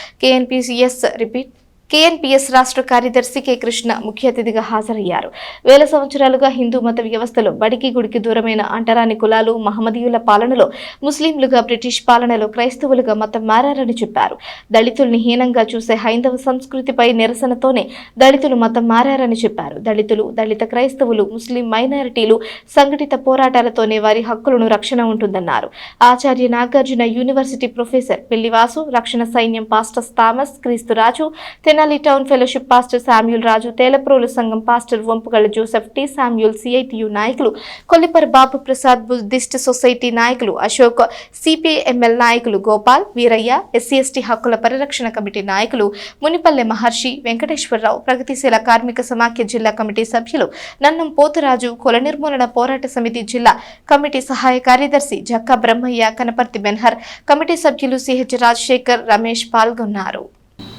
కేఎన్పీఎస్ రాష్ట్ర కార్యదర్శి కె కృష్ణ ముఖ్య అతిథిగా హాజరయ్యారు. వేల సంవత్సరాలుగా హిందూ మత వ్యవస్థలో బడికి గుడికి దూరమైన అంటరాని కులాలు మహమ్మదీయుల పాలనలో ముస్లింలుగా బ్రిటిష్ పాలనలో క్రైస్తవులుగా మతం మారారని చెప్పారు. దళితుల్ని హీనంగా చూసే హైందవ సంస్కృతిపై నిరసనతోనే దళితులు మతం మారారని చెప్పారు. దళితులు, దళిత క్రైస్తవులు, ముస్లిం మైనారిటీలు సంఘటిత పోరాటాలతోనే వారి హక్కులను రక్షణ ఉంటుందన్నారు. ఆచార్య నాగార్జున యూనివర్సిటీ ప్రొఫెసర్ పిల్లివాసు, రక్షణ సైన్యం pastors Thomas, Kreesturaju, Tenali Tenali town fellowship pastor Samuel Raju, Telaprolu సంఘం pastor Vampugalla Joseph, T Samuel, CITU నాయకులు కొల్లిపర బాబు ప్రసాద్, బుద్ధిస్ట్ సొసైటీ నాయకులు అశోక్, సిపిఎంఎల్ నాయకులు గోపాల్, వీరయ్య, ఎస్సీ/ఎస్టీ హక్కుల పరిరక్షణ కమిటీ నాయకులు మునిపల్లె మహర్షి, వెంకటేశ్వరరావు, ప్రగతిశీల కార్మిక సమాఖ్య జిల్లా కమిటీ సభ్యులు నన్నం పోతురాజు, కుల నిర్మూలన పోరాట సమితి జిల్లా కమిటీ సహాయ కార్యదర్శి జక్కా బ్రహ్మయ్య, కనపర్తి బెన్హర్, కమిటీ సభ్యులు సిహెచ్ రాజశేఖర్, రమేష్ పాల్గొన్నారు.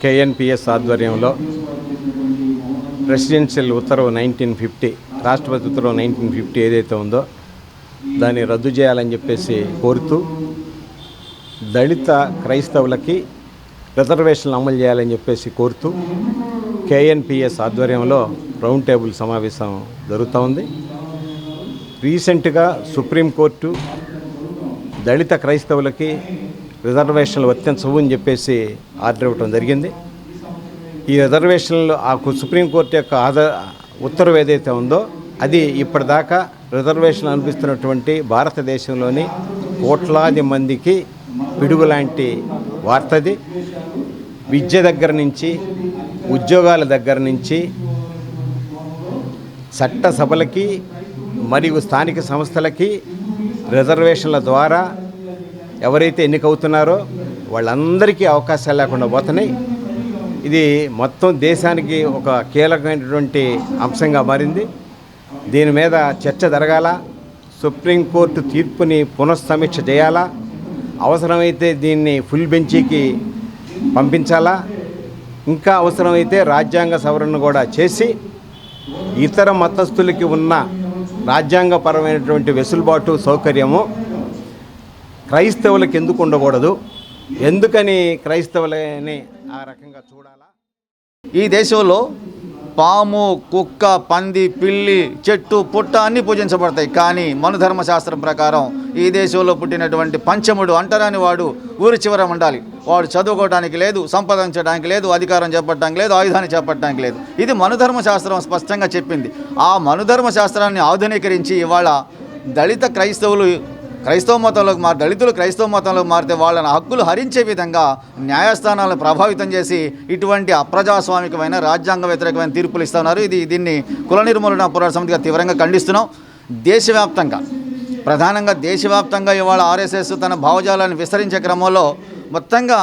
కేఎన్పిఎస్ ఆధ్వర్యంలో ప్రెసిడెన్షియల్ ఉత్తర్వు 1950, రాష్ట్రపతి ఉత్తర్వు 1950 ఏదైతే ఉందో దాన్ని రద్దు చేయాలని చెప్పేసి కోరుతూ దళిత క్రైస్తవులకి రిజర్వేషన్లు అమలు చేయాలని చెప్పేసి కోరుతూ కేఎన్పిఎస్ ఆధ్వర్యంలో రౌండ్ టేబుల్ సమావేశం జరుగుతూ ఉంది. రీసెంట్గా సుప్రీంకోర్టు దళిత క్రైస్తవులకి రిజర్వేషన్లు వర్తించవు అని చెప్పేసి ఆర్డర్ ఇవ్వడం జరిగింది. ఈ రిజర్వేషన్లు ఆ సుప్రీంకోర్టు యొక్క ఉత్తర్వు ఏదైతే ఉందో అది ఇప్పటిదాకా రిజర్వేషన్లు అనిపిస్తున్నటువంటి భారతదేశంలోని కోట్లాది మందికి పిడుగులాంటి వార్తది. విద్య దగ్గర నుంచి, ఉద్యోగాల దగ్గర నుంచి, చట్టసభలకి మరియు స్థానిక సంస్థలకి రిజర్వేషన్ల ద్వారా ఎవరైతే ఎన్నికవుతున్నారో వాళ్ళందరికీ అవకాశాలు లేకుండా పోతున్నాయి. ఇది మొత్తం దేశానికి ఒక కీలకమైనటువంటి అంశంగా మారింది. దీని మీద చర్చ జరగాల, సుప్రీంకోర్టు తీర్పుని పునఃసమీక్ష చేయాలా, అవసరమైతే దీన్ని ఫుల్ బెంచీకి పంపించాలా, ఇంకా అవసరమైతే రాజ్యాంగ సవరణ కూడా చేసి ఇతర మతస్థులకి ఉన్న రాజ్యాంగపరమైనటువంటి వెసులుబాటు సౌకర్యము క్రైస్తవులకు ఎందుకు ఉండకూడదు, ఎందుకని క్రైస్తవులని ఆ రకంగా చూడాలా? ఈ దేశంలో పాము, కుక్క, పంది, పిల్లి, చెట్టు, పుట్ట అన్నీ పూజించబడతాయి. కానీ మనుధర్మశాస్త్రం ప్రకారం ఈ దేశంలో పుట్టినటువంటి పంచముడు అంటరాని వాడు ఊరి చివర ఉండాలి. వాడు చదువుకోవడానికి లేదు, సంపాదించడానికి లేదు, అధికారం చేపట్టడానికి లేదు, ఆయుధాన్ని చేపట్టడానికి లేదు. ఇది మనుధర్మశాస్త్రం స్పష్టంగా చెప్పింది. ఆ మనుధర్మశాస్త్రాన్ని ఆధునీకరించి ఇవాళ దళిత క్రైస్తవ మతంలోకి దళితులు క్రైస్తవ మతంలోకి మారితే వాళ్ళని హక్కులు హరించే విధంగా న్యాయస్థానాలను ప్రభావితం చేసి ఇటువంటి అప్రజాస్వామికమైన రాజ్యాంగ వ్యతిరేకమైన తీర్పులు ఇస్తున్నారు. దీన్ని కుల నిర్మూలన పోరాట సమితిగా తీవ్రంగా ఖండిస్తున్నాం. దేశవ్యాప్తంగా, ప్రధానంగా దేశవ్యాప్తంగా ఇవాళ ఆర్ఎస్ఎస్ తన భావజాలాన్ని విస్తరించే క్రమంలో మొత్తంగా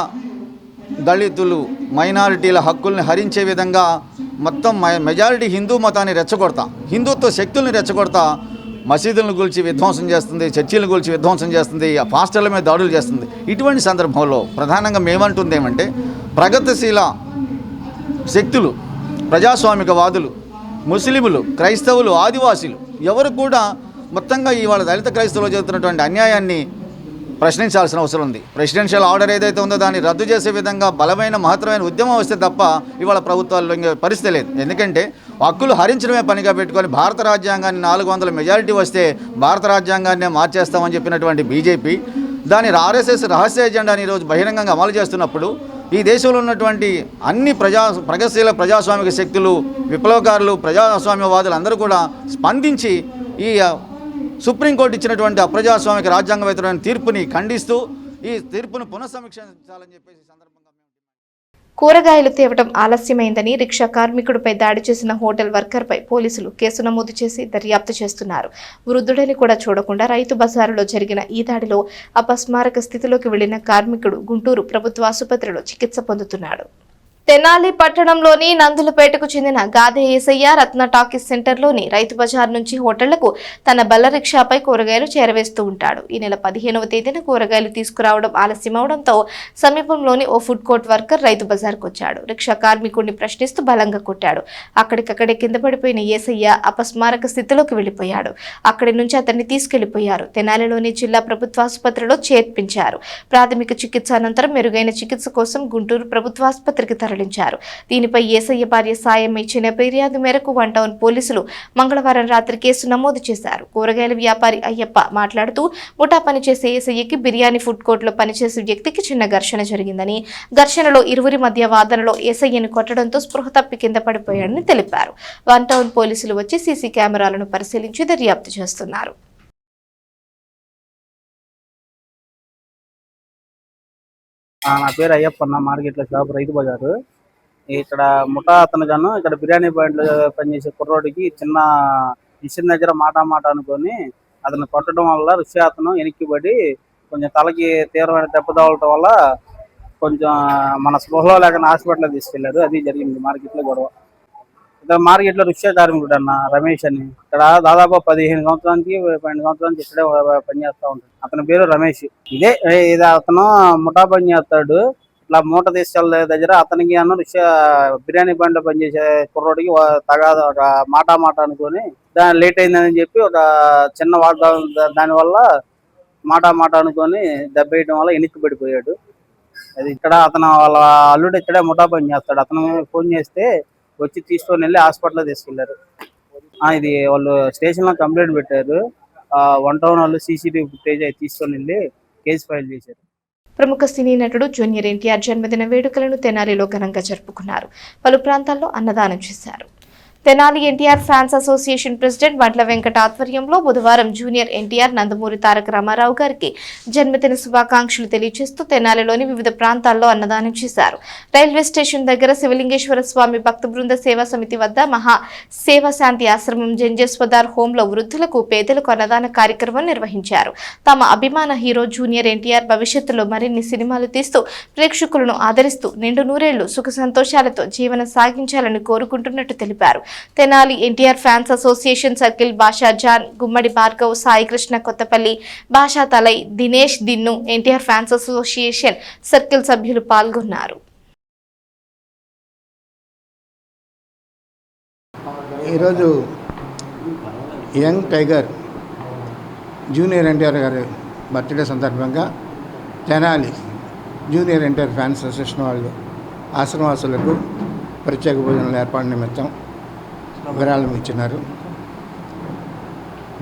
దళితులు, మైనారిటీల హక్కుల్ని హరించే విధంగా మొత్తం మెజారిటీ హిందూ మతాన్ని రెచ్చగొడతా, హిందుత్వ శక్తుల్ని రెచ్చగొడతా మసీదులను కూల్చి విధ్వంసం చేస్తుంది, చర్చిలను కూల్చి విధ్వంసం చేస్తుంది, ఆ పాస్టర్ల మీద దాడులు చేస్తుంది. ఇటువంటి సందర్భంలో ప్రధానంగా మేమంటుంది ఏమంటే, ప్రగతిశీల శక్తులు, ప్రజాస్వామికవాదులు, ముస్లింలు, క్రైస్తవులు, ఆదివాసీలు ఎవరు కూడా మొత్తంగా ఇవాళ దళిత క్రైస్తవులు జరుగుతున్నటువంటి అన్యాయాన్ని ప్రశ్నించాల్సిన అవసరం ఉంది. ప్రెసిడెన్షియల్ ఆర్డర్ ఏదైతే ఉందో దాన్ని రద్దు చేసే విధంగా బలమైన మహత్తరమైన ఉద్యమం వస్తే తప్ప ఇవాళ ప్రభుత్వాల్లో ఇంకా పరిస్థితి లేదు. ఎందుకంటే హక్కులు హరించడమే పనిగా పెట్టుకొని భారత రాజ్యాంగాన్ని 400 మెజారిటీ వస్తే భారత రాజ్యాంగాన్నే మార్చేస్తామని చెప్పినటువంటి బీజేపీ దాని ఆర్ఎస్ఎస్ రహస్య ఎజెండాని ఈరోజు బహిరంగంగా అమలు చేస్తున్నప్పుడు ఈ దేశంలో ఉన్నటువంటి అన్ని ప్రగతిశీల ప్రజాస్వామిక శక్తులు, విప్లవకారులు, ప్రజాస్వామ్యవాదులు అందరూ కూడా స్పందించి ఈ సుప్రీంకోర్టు ఇచ్చినటువంటి అప్రజాస్వామిక రాజ్యాంగ వ్యతిరేకమైన తీర్పుని ఖండిస్తూ ఈ తీర్పును పునఃసమీక్షించాలని చెప్పేసి సందర్భంగా కూరగాయలు తేవడం ఆలస్యమైందని రిక్షా కార్మికుడిపై దాడి చేసిన హోటల్ వర్కర్పై పోలీసులు కేసు నమోదు చేసి దర్యాప్తు చేస్తున్నారు. వృద్ధుడని కూడా చూడకుండా రైతు బజారులో జరిగిన ఈ దాడిలో అపస్మారక స్థితిలోకి వెళ్లిన కార్మికుడు గుంటూరు ప్రభుత్వ ఆసుపత్రిలో చికిత్స పొందుతున్నాడు. తెనాలి పట్టణంలోని నందులపేటకు చెందిన గాదె ఏసయ్య రత్న టాకీస్ సెంటర్లోని రైతు బజార్ నుంచి హోటళ్లకు తన బల్ల రిక్షాపై కూరగాయలు చేరవేస్తూ ఉంటాడు. ఈ నెల 15వ తేదీన కూరగాయలు తీసుకురావడం ఆలస్యమవడంతో సమీపంలోని ఓ ఫుడ్ కోర్ట్ వర్కర్ రైతు బజార్కు వచ్చాడు. రిక్షా కార్మికుడిని ప్రశ్నిస్తూ బలంగా కొట్టాడు. అక్కడికక్కడే కింద పడిపోయిన ఏసయ్య అపస్మారక స్థితిలోకి వెళ్లిపోయాడు. అక్కడి నుంచి అతన్ని తీసుకెళ్లిపోయారు. తెనాలిలోని జిల్లా ప్రభుత్వ ఆసుపత్రిలో చేర్పించారు. ప్రాథమిక చికిత్స అనంతరం మెరుగైన చికిత్స కోసం గుంటూరు ప్రభుత్వ ఆసుపత్రికి తరలించారు. దీనిపై ఏసయ్య భార్య సాయం ఇచ్చిన ఫిర్యాదు మేరకు 1 టౌన్ పోలీసులు మంగళవారం రాత్రి కేసు నమోదు చేశారు. కూరగాయల వ్యాపారి అయ్యప్ప మాట్లాడుతూ ముఠా పనిచేసే ఏసయ్యకి బిర్యానీ ఫుడ్ కోర్టులో పనిచేసే వ్యక్తికి చిన్న ఘర్షణ జరిగిందని, ఘర్షణలో ఇరువురి మధ్య వాదనలో ఏసయ్యను కొట్టడంతో స్పృహ తప్పి కింద పడిపోయాడని తెలిపారు. 1 టౌన్ పోలీసులు వచ్చి సీసీ కెమెరాలను పరిశీలించి దర్యాప్తు చేస్తున్నారు. నా పేరు అయ్యప్ప, మార్కెట్లో షాప్ రైతు బజారు. ఇక్కడ ముఠా అతను గాను ఇక్కడ బిర్యానీ పాయింట్లో పనిచేసే కుర్రోడికి చిన్న మిషన్ దగ్గర మాట అనుకొని అతను కొట్టడం వల్ల ఋషి అతను వెనక్కిపడి కొంచెం తలకి తీవ్రమైన దెబ్బ తగలటం వల్ల కొంచెం మన స్పృహలో లేక హాస్పిటల్ తీసుకెళ్లారు. అది జరిగింది మార్కెట్లో గొడవ. ఇక్కడ మార్కెట్లో రిక్షా కార్మికుడు అన్న రమేష్ అని ఇక్కడ దాదాపు 15 సంవత్సరాల నుంచి 12 సంవత్సరాల నుంచి ఇక్కడే పనిచేస్తూ ఉంటాడు. అతని పేరు రమేష్. ఇది అతను ముఠా పని చేస్తాడు. ఇట్లా మూట తీసుకెళ్ళే దగ్గర అతనికి అన్న రిక్షా బిర్యానీ బండ్లో పనిచేసే కుర్రోడికి తగాదా ఒక మాట అనుకొని దాని లేట్ అయిందని చెప్పి ఒక చిన్న వాగ్దానం దానివల్ల మాట అనుకొని దెబ్బ వేయడం వల్ల వెనక్కి పడిపోయాడు. అది ఇక్కడ అతను వాళ్ళ అల్లుడు ఇక్కడే ముఠా పని చేస్తాడు. అతను ఫోన్ చేస్తే వచ్చి తీసుకొని వెళ్ళి హాస్పిటల్లో తీసుకెళ్లారు. ఇది వాళ్ళు స్టేషన్లో కంప్లైంట్ పెట్టారు. 1 టౌన్ వాళ్ళు CCTV ఫుటేజ్ తీసుకొని వెళ్ళి కేసు ఫైల్ చేశారు. ప్రముఖ సినీ నటుడు జూనియర్ ఎన్టీఆర్ జన్మదిన వేడుకలను తెనాలిలో ఘనంగా జరుపుకున్నారు. పలు ప్రాంతాల్లో అన్నదానం చేశారు. Tenali NTR fans association president వడ్ల వెంకట ఆధ్వర్యంలో బుధవారం జూనియర్ ఎన్టీఆర్ నందమూరి తారక రామారావు గారికి జన్మదిన శుభాకాంక్షలు తెలియజేస్తూ తెనాలిలోని వివిధ ప్రాంతాల్లో అన్నదానం చేశారు. రైల్వే స్టేషన్ దగ్గర శివలింగేశ్వర స్వామి భక్త బృంద సేవా సమితి వద్ద మహా సేవా శాంతి ఆశ్రమం జంజేస్వదార్ హోంలో వృద్ధులకు పేదలకు అన్నదాన కార్యక్రమం నిర్వహించారు. తమ అభిమాన హీరో జూనియర్ ఎన్టీఆర్ భవిష్యత్తులో మరిన్ని సినిమాలు తీస్తూ ప్రేక్షకులను ఆదరిస్తూ నిండు నూరేళ్లు సుఖ సంతోషాలతో జీవనం సాగించాలని కోరుకుంటున్నట్టు తెలిపారు. Tenali NTR fans association circle Basha John, Gummadi Bhargav, Sai Krishna Kothapalli, Basha Talai, Dinesh Dinnu, NTR fans association circle సభ్యులు పాల్గొన్నారు. ఈరోజు యంగ్ టైగర్ జూనియర్ ఎన్టీఆర్ గారి బర్త్డే సందర్భంగా Tenali junior NTR fans association వాళ్ళు ఆశ్రమవాసులకు ప్రత్యేక భోజనాల ఏర్పాటు నిమిత్తం విరాళం ఇచ్చినారు.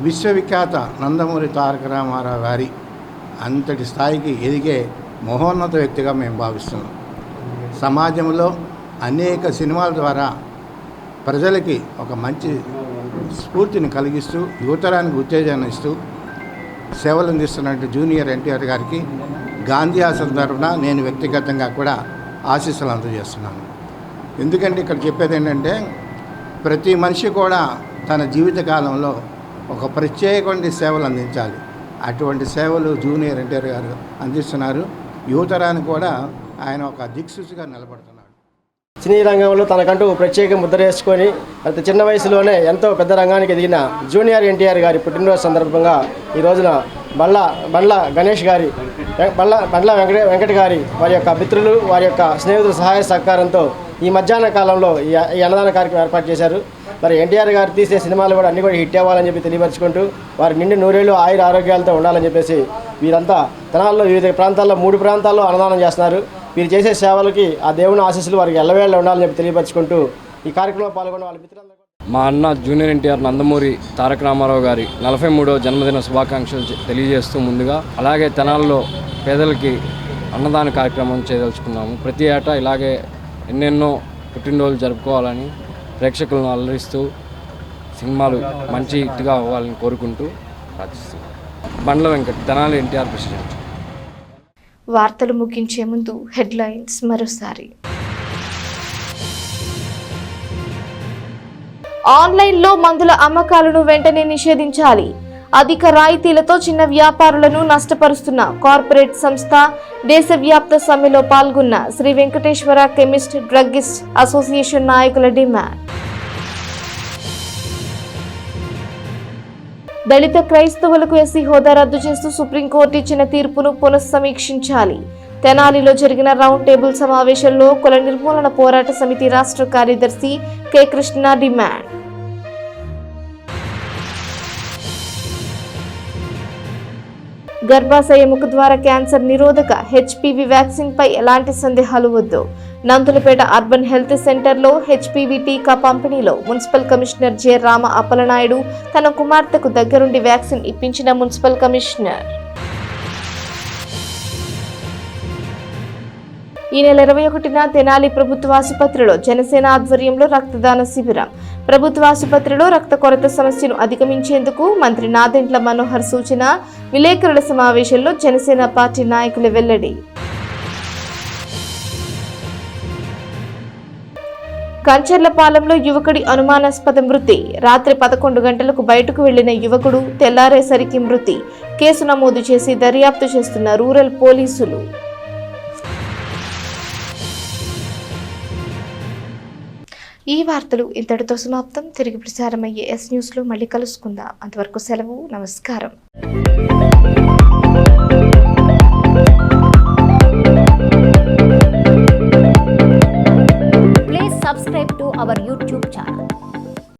విశ్వవిఖ్యాత నందమూరి తారక రామారావు గారి అంతటి స్థాయికి ఎదిగే మహోన్నత వ్యక్తిగా మేము భావిస్తున్నాం. సమాజంలో అనేక సినిమాల ద్వారా ప్రజలకి ఒక మంచి స్ఫూర్తిని కలిగిస్తూ యువతరానికి ఉత్తేజాన్ని ఇస్తూ సేవలు అందిస్తున్నట్టు జూనియర్ ఎన్టీఆర్ గారికి గాంధీ ఆశ్రమం తరఫున నేను వ్యక్తిగతంగా కూడా ఆశీస్సులు అందజేస్తున్నాను. ఎందుకంటే ఇక్కడ చెప్పేది ఏంటంటే ప్రతి మనిషి కూడా తన జీవితకాలంలో ఒక ప్రత్యేకమైన సేవలు అందించాలి. అటువంటి సేవలు జూనియర్ ఎన్టీఆర్ గారు అందిస్తున్నారు. యువతరానికి కూడా ఆయన ఒక దిక్సూచిగా నిలబడుతున్నాడు. సినీ రంగంలో తనకంటూ ప్రత్యేక ముద్ర వేసుకొని అంత చిన్న వయసులోనే ఎంతో పెద్ద రంగానికి ఎదిగిన జూనియర్ ఎన్టీఆర్ గారి పుట్టినరోజు సందర్భంగా ఈ రోజున బండ్ల గణేష్ గారి బండ్ల వెంకట గారి వారి యొక్క మిత్రులు వారి యొక్క స్నేహితుల సహాయ సహకారంతో ఈ మధ్యాహ్న కాలంలో ఈ అన్నదాన కార్యక్రమం ఏర్పాటు చేశారు. మరి ఎన్టీఆర్ గారు తీసే సినిమాలు కూడా అన్ని కూడా హిట్ అవ్వాలని చెప్పి తెలియపరుచుకుంటూ వారి నిండి నూరేళ్ళు ఆయుర ఆరోగ్యాలతో ఉండాలని చెప్పేసి వీరంతా తెనాల్లో వివిధ ప్రాంతాల్లో 3 ప్రాంతాల్లో అన్నదానం చేస్తున్నారు. వీరు చేసే సేవలకి ఆ దేవుని ఆశీస్సులు వారికి ఎల్లవేళ ఉండాలని చెప్పి తెలియపరుచుకుంటూ ఈ కార్యక్రమంలో పాల్గొన్న వాళ్ళ మిత్రులందరూ మా అన్న జూనియర్ ఎన్టీఆర్ నందమూరి తారక రామారావు గారి 43వ జన్మదిన శుభాకాంక్షలు తెలియజేస్తూ ముందుగా అలాగే తెనాల్లో పేదలకి అన్నదాన కార్యక్రమం చేయదలుచుకున్నాము. ప్రతి ఏటా ఇలాగే ఎన్నెన్నో పుట్టినరోజులు జరుపుకోవాలని ప్రేక్షకులను అలరిస్తూ సినిమాలు మంచి హిట్గా అవ్వాలని కోరుకుంటూ ప్రార్థిస్తున్నాను. బండ్ల వెంకట్, తెనాలి ఎన్టీఆర్ ప్రెసిడెంట్. వార్తలు ముగించే ముందు హెడ్లైన్స్ మరోసారి. ఆన్లైన్లో మందుల అమ్మకాలను వెంటనే నిషేధించాలి. అధిక రాయితీలతో చిన్న వ్యాపారులను నష్టపరుస్తున్న కార్పొరేట్ సంస్థ దేశవ్యాప్త సమ్మెలో పాల్గొన్న Shri Venkateswara chemist druggist association నాయకుల డిమాండ్. దళిత క్రైస్తవులకు ఎస్సీ హోదా రద్దు చేస్తూ సుప్రీంకోర్టు ఇచ్చిన తీర్పును పునఃసమీక్షించాలి. తెనాలిలో జరిగిన రౌండ్ టేబుల్ సమావేశంలో కుల నిర్మూలన పోరాట సమితి రాష్ట్ర కార్యదర్శి కె కృష్ణ డిమాండ్. గర్భాశయ ముఖద్వార క్యాన్సర్ నిరోధక HPV వ్యాక్సిన్ పై ఎలాంటి సందేహాలు వద్దు. నందులపేట అర్బన్ హెల్త్ సెంటర్లో HPV టీకా పంపిణీలో municipal commissioner J Rama Appalanaidu తన కుమార్తెకు దగ్గరుండి వ్యాక్సిన్ ఇప్పించిన మున్సిపల్ కమిషనర్. ఈ నెల 21న తెనాలి ప్రభుత్వ ఆసుపత్రిలో జనసేన ఆధ్వర్యంలో రక్తదాన శిబిరం. ప్రభుత్వ ఆసుపత్రిలో రక్త కొరత సమస్యను అధిగమించేందుకు మంత్రి నాదెండ్ల మనోహర్ సూచన. విలేకరుల సమావేశంలో జనసేన పార్టీ నాయకులు వెల్లడి. కంచెర్లపాలెంలో యువకుడి అనుమానాస్పద మృతి. రాత్రి 11 గంటలకు బయటకు వెళ్లిన యువకుడు తెల్లారేసరికి మృతి. కేసు నమోదు చేసి దర్యాప్తు చేస్తున్న రూరల్ పోలీసులు. ఈ వార్తలు ఇంతటితో సమాప్తం. తిరిగి ప్రసారమయ్యే ఎస్ న్యూస్లో మళ్ళీ కలుసుకుందాం. అంతవరకు సెలవు. నమస్కారం.